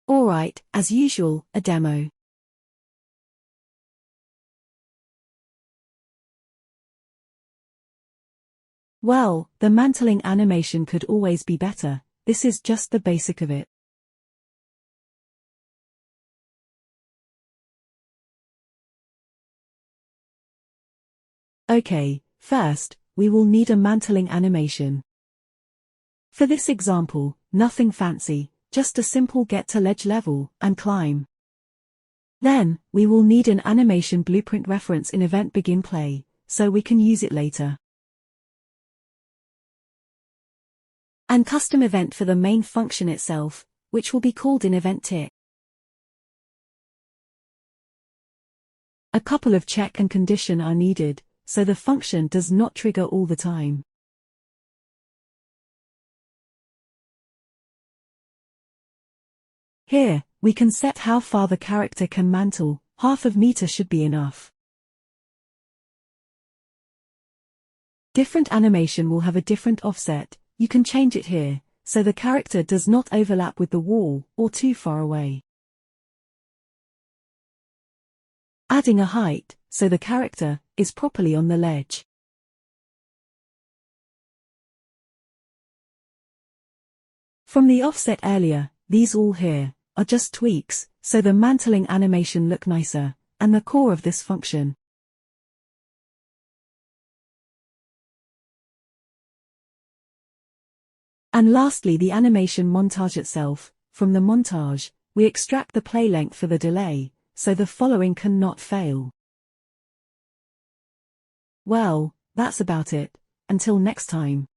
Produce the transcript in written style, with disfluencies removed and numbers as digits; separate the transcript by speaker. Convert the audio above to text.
Speaker 1: Alright, as usual, a demo. Well, the mantling animation could always be better. This is just the basic of it. Okay, first, we will need a mantling animation. For this example, nothing fancy, just a simple get to ledge level and climb. Then, we will need an animation blueprint reference in event BeginPlay, so we can use it later. And custom event for the main function itself, which will be called in event tick. A couple of check and condition are needed, so the function does not trigger all the time. Here, we can set how far the character can mantle. Half of meter should be enough. Different animation will have a different offset. You can change it here, so the character does not overlap with the wall or too far away. Adding a height, so the character is properly on the ledge. From the offset earlier, these all here are just tweaks, so the mantling animation look nicer, and the core of this function. And lastly, the animation montage itself. From the montage, we extract the play length for the delay, so the following cannot fail. Well, that's about it. Until next time.